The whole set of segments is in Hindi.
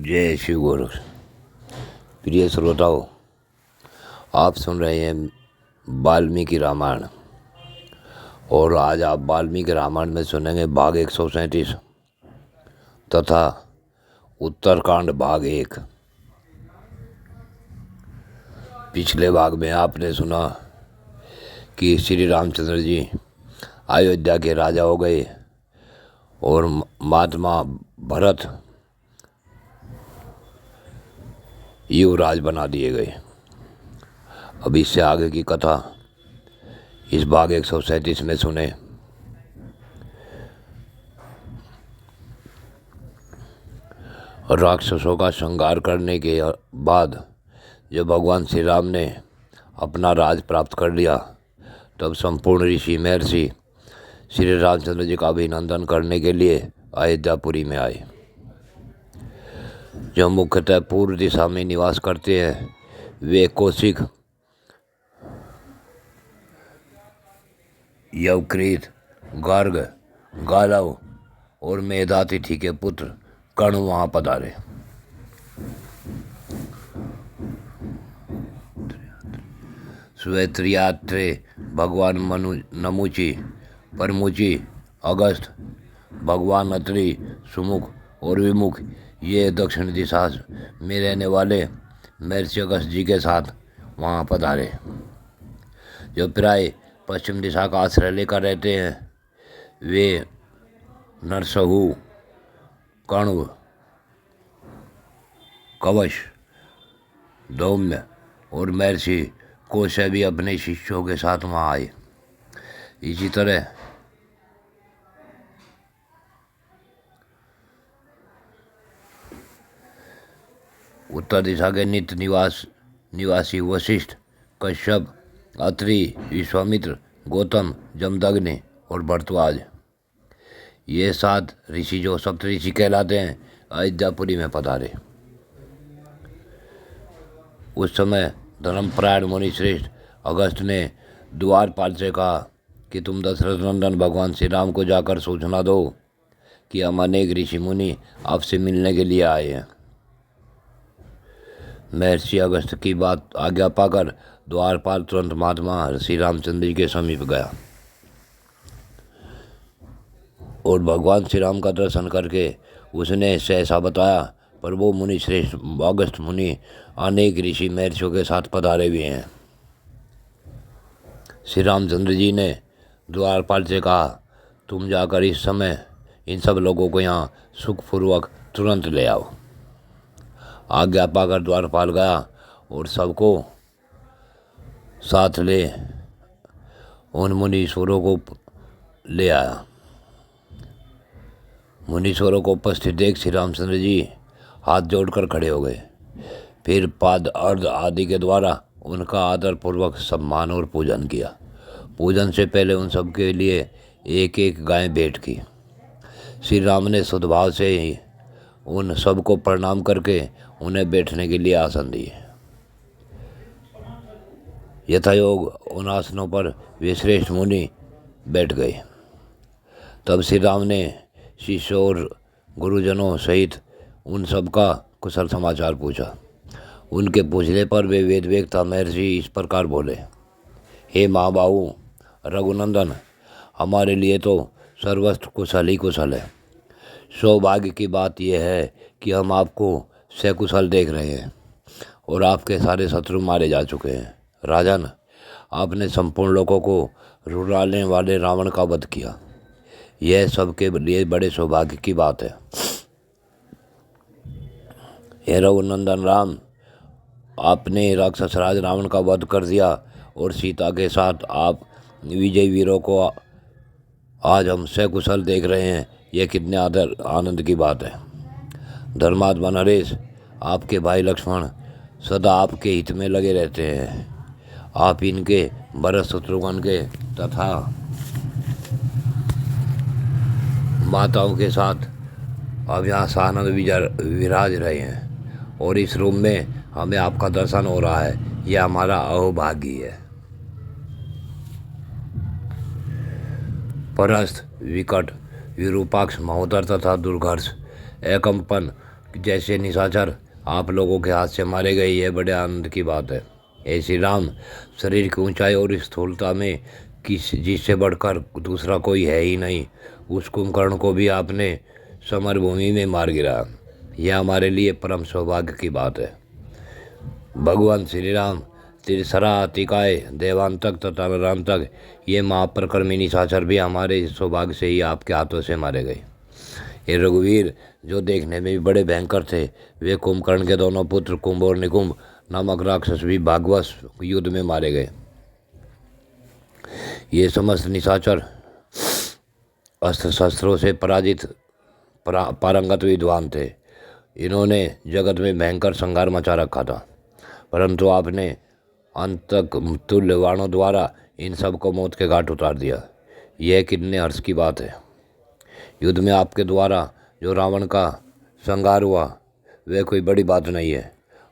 जय शिव गुरु। प्रिय श्रोताओं, आप सुन रहे हैं वाल्मीकि रामायण और आज आप वाल्मीकि रामायण में सुनेंगे भाग 137 तथा उत्तरकांड भाग 1। पिछले भाग में आपने सुना कि श्री रामचंद्र जी अयोध्या के राजा हो गए और महात्मा भरत युवराज बना दिए गए। अब इससे आगे की कथा इस भाग 137 में सुने। राक्षसों का संहार करने के बाद जब भगवान श्री राम ने अपना राज प्राप्त कर लिया, तब संपूर्ण ऋषि महर्षि श्री रामचंद्र जी का अभिनंदन करने के लिए अयोध्यापुरी में आए। जो मुख्यतः पूर्व दिशा में निवास करते हैं वे कौशिक, यवकृत, गार्ग, गालव और मेधातिथि के पुत्र कर्ण वहां पधारे। श्वेतयात्रे भगवान नमुचि, परमुचि, अगस्त, भगवान अत्रि, सुमुख और विमुख, ये दक्षिण दिशा में रहने वाले महर्षि अगस्त जी के साथ वहाँ पधारे। जो प्राय पश्चिम दिशा का आश्रय लेकर रहते हैं वे नरसहु, कण्व, कवश, धौम्य और महर्षि कौशय भी अपने शिष्यों के साथ वहाँ आए। इसी तरह उत्तर दिशा के नित्य निवासी वशिष्ठ, कश्यप, अत्रि, विश्वामित्र, गौतम, जमदग्नि और भरद्वाज, ये 7 ऋषि जो सप्तऋषि कहलाते हैं अयोध्यापुरी में पधारे। उस समय धर्मपरायण मुनि श्रेष्ठ अगस्त ने द्वारपाल से कहा कि तुम दशरथ नंदन भगवान श्री राम को जाकर सूचना दो कि हम अनेक ऋषि मुनि आपसे मिलने के लिए आए हैं। महर्षि अगस्त की बात आज्ञा पाकर द्वारपाल तुरंत महात्मा श्री रामचंद्र जी के समीप गया और भगवान श्री राम का दर्शन करके उसने सहसा बताया, पर वो मुनि श्रेष्ठ अगस्त मुनि अनेक ऋषि महर्षियों के साथ पधारे हुए हैं। श्री रामचंद्र जी ने द्वारपाल से कहा, तुम जाकर इस समय इन सब लोगों को यहाँ सुखपूर्वक तुरंत ले आओ। आज्ञा पाकर द्वारपाल गया और सबको साथ ले उन मुनीश्वरों को ले आया। मुनीश्वरों को उपस्थित देख श्री रामचंद्र जी हाथ जोड़कर खड़े हो गए। फिर पाद अर्ध आदि के द्वारा उनका आदरपूर्वक सम्मान और पूजन किया। पूजन से पहले उन सब के लिए एक एक गाय भेंट की। श्री राम ने सद्भाव से ही उन सबको प्रणाम करके उन्हें बैठने के लिए आसन दिए। यथायोग उन आसनों पर वे श्रेष्ठ मुनि बैठ गए। तब श्री राम ने शिष्यों और गुरुजनों सहित उन सब का कुशल समाचार पूछा। उनके पूछने पर वे वेदवेत्ता महर्षि इस प्रकार बोले, हे महाबाहु रघुनंदन, हमारे लिए तो सर्वस्त्र कुशल ही कुशल है। सौभाग्य की बात यह है कि हम आपको सकुशल देख रहे हैं और आपके सारे शत्रु मारे जा चुके हैं। राजन, आपने संपूर्ण लोगों को रुलाने वाले रावण का वध किया। यह सबके लिए बड़े सौभाग्य की बात है। हे रघुनंदन राम, आपने राक्षस राज रावण का वध कर दिया और सीता के साथ आप विजय वीरों को आज हम सकुशल देख रहे हैं। यह कितने आनंद की बात है। धर्मात्मा नरेश, आपके भाई लक्ष्मण सदा आपके हित में लगे रहते हैं। आप इनके भरत शत्रुघ्न के तथा माताओं के साथ अब यहाँ सानंद विराज रहे हैं और इस रूम में हमें आपका दर्शन हो रहा है। यह हमारा अहोभाग्य है। परस्थ, विकट, विरूपाक्ष, महोदर तथा दुर्घर्ष, एकम्पन, जैसे निशाचर आप लोगों के हाथ से मारे गए, यह बड़े आनंद की बात है। हे श्री राम, शरीर की ऊंचाई और स्थूलता में किस जिससे बढ़कर दूसरा कोई है ही नहीं, उस कुंभकर्ण को भी आपने समर भूमि में मार गिरा। यह हमारे लिए परम सौभाग्य की बात है। भगवान श्री राम, तिरसरा तिकाय देवांतक तथा नरांतक, ये महापरक्रमी निशाचर भी हमारे सौभाग्य से ही आपके हाथों से मारे गए। ये रघुवीर, जो देखने में भी बड़े भयंकर थे, वे कुंभकर्ण के दोनों पुत्र कुंभ और निकुंभ नामक राक्षस भी भागवश युद्ध में मारे गए। ये समस्त निशाचर अस्त्र शस्त्रों से पराजित पारंगत विद्वान थे। इन्होंने जगत में भयंकर संहार मचा रखा था, परंतु आपने अंतक तुल्य बाणों द्वारा इन सब को मौत के घाट उतार दिया। यह कितने हर्ष की बात है। युद्ध में आपके द्वारा जो रावण का संहार हुआ, वह कोई बड़ी बात नहीं है,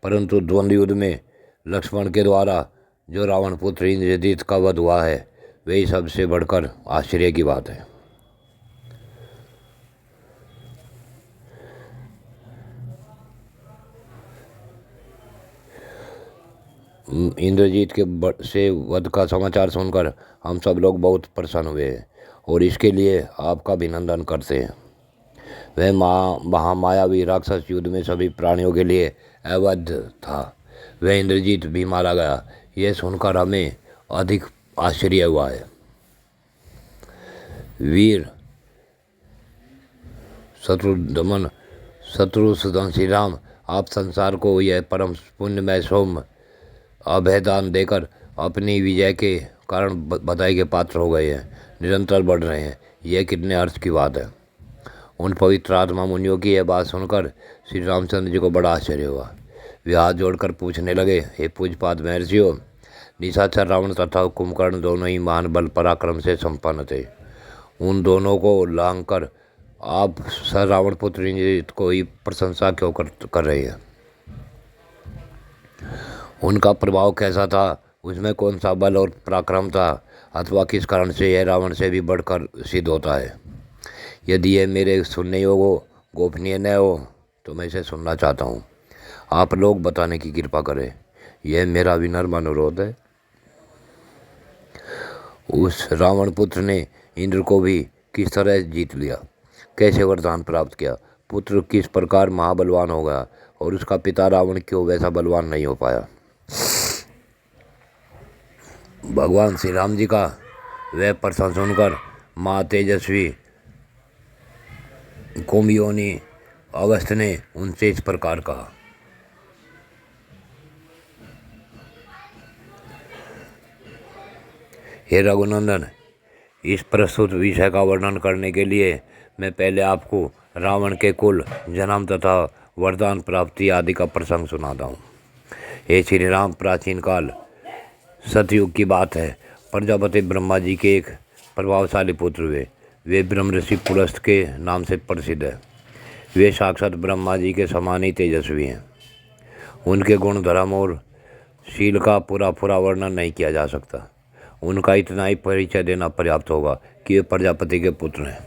परंतु द्वंद्व युद्ध में लक्ष्मण के द्वारा जो रावण पुत्र इंद्रजीत का वध हुआ है, वही सबसे बढ़कर आश्चर्य की बात है। इंद्रजीत के से वध का समाचार सुनकर हम सब लोग बहुत प्रसन्न हुए हैं और इसके लिए आपका अभिनंदन करते हैं। वह महामायावी राक्षस युद्ध में सभी प्राणियों के लिए अवध था। वह इंद्रजीत भी मारा गया, यह सुनकर हमें अधिक आश्चर्य हुआ है। वीर शत्रुसूदन श्री राम, आप संसार को यह परम पुण्यमय सौम्य अभयदान देकर अपनी विजय के कारण बधाई के पात्र हो गए हैं, निरंतर बढ़ रहे हैं। यह कितने अर्थ की बात है। उन पवित्र आत्मा मुनियों की यह बात सुनकर श्री रामचंद्र जी को बड़ा आश्चर्य हुआ। वे हाथ जोड़कर पूछने लगे, हे पूज्यपाद महर्षियों, निशाचर रावण तथा कुंभकर्ण दोनों ही महान बल पराक्रम से संपन्न थे। उन दोनों को लांघकर आप सर रावण पुत्र इंद्रजीत को ही प्रशंसा क्यों कर रहे हैं। उनका प्रभाव कैसा था, उसमें कौन सा बल और पराक्रम था, अथवा किस कारण से यह रावण से भी बढ़कर सिद्ध होता है। यदि यह मेरे सुनने योग्य गोपनीय न हो तो मैं इसे सुनना चाहता हूँ। आप लोग बताने की कृपा करें, यह मेरा विनम्र अनुरोध है। उस रावण पुत्र ने इंद्र को भी किस तरह जीत लिया, कैसे वरदान प्राप्त किया, पुत्र किस प्रकार महाबलवान हो गया और उसका पिता रावण क्यों वैसा बलवान नहीं हो पाया। भगवान श्री राम जी का वह प्रश्न सुनकर माँ तेजस्वी कुंभियोनी अगस्त ने उनसे इस प्रकार कहा, हे रघुनंदन, इस प्रस्तुत विषय का वर्णन करने के लिए मैं पहले आपको रावण के कुल, जन्म तथा वरदान प्राप्ति आदि का प्रसंग सुनाता हूँ। हे श्री राम, प्राचीन काल सतयुग की बात है। प्रजापति ब्रह्मा जी के एक प्रभावशाली पुत्र हुए। वे ब्रह्म ऋषि पुलस्त के नाम से प्रसिद्ध है। वे साक्षात ब्रह्मा जी के समान ही तेजस्वी हैं। उनके गुण, धर्म और शील का पूरा वर्णन नहीं किया जा सकता। उनका इतना ही परिचय देना पर्याप्त होगा कि वे प्रजापति के पुत्र हैं।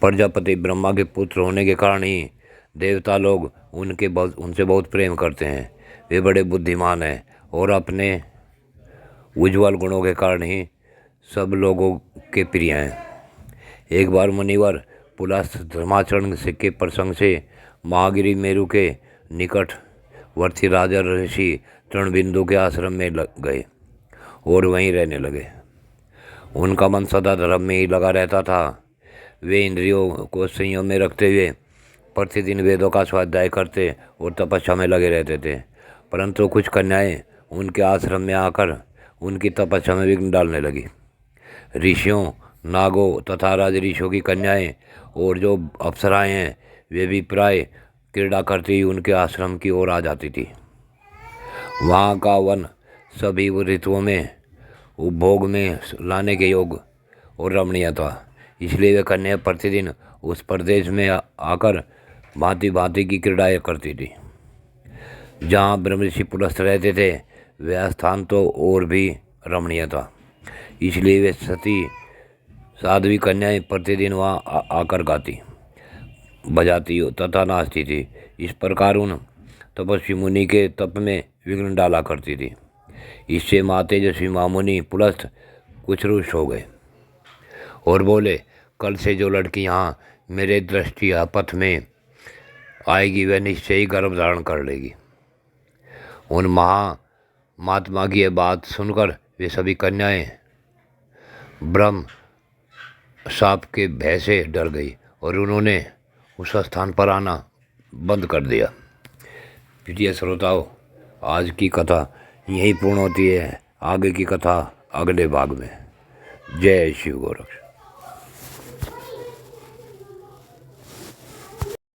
प्रजापति ब्रह्मा के पुत्र होने के कारण ही देवता लोग उनसे बहुत प्रेम करते हैं। वे बड़े बुद्धिमान हैं और अपने उज्ज्वल गुणों के कारण ही सब लोगों के प्रिय हैं। एक बार मुनिवर पुलस्त धर्माचरण के प्रसंग से महागिरी मेरु के निकटवर्ती राजा ऋषि तृणबिंदु के आश्रम में गए और वहीं रहने लगे। उनका मन सदा धर्म में ही लगा रहता था। वे इंद्रियों को संयम में रखते हुए प्रतिदिन वेदों का स्वाध्याय करते और तपस्या में लगे रहते थे, परंतु कुछ कन्याएं उनके आश्रम में आकर उनकी तपस्या में विघ्न डालने लगी। ऋषियों, नागों तथा राज ऋषियों की कन्याएं और जो अप्सराएं हैं, वे भी प्राय क्रीड़ा करती ही उनके आश्रम की ओर आ जाती थी। वहाँ का वन सभी ऋतुओं में उपभोग में लाने के योग्य और रमणीय था, इसलिए वे कन्या प्रतिदिन उस प्रदेश में आकर भांति भांति की क्रीड़ाएँ करती थी। जहाँ ब्रह्मऋषि पुलस्त रहते थे, वह स्थान तो और भी रमणीय था, इसलिए वे सती साध्वी कन्याएं प्रतिदिन वहाँ आकर गाती, बजाती तथा नाचती थी। इस प्रकार उन तपस्वी मुनि के तप में विघ्न डाला करती थी। इससे माँ तेजस्वी महामुनि पुलस्त कुछ रुष्ट हो गए और बोले, कल से जो लड़की यहाँ मेरे दृष्टि पथ में आएगी वह निश्चय ही गर्भ धारण कर लेगी। उन महात्मा की यह बात सुनकर वे सभी कन्याएं ब्रह्म साप के भय से डर गई और उन्होंने उस स्थान पर आना बंद कर दिया। प्रिय श्रोताओं, आज की कथा यहीं पूर्ण होती है। आगे की कथा अगले भाग में। जय शिव गोरख।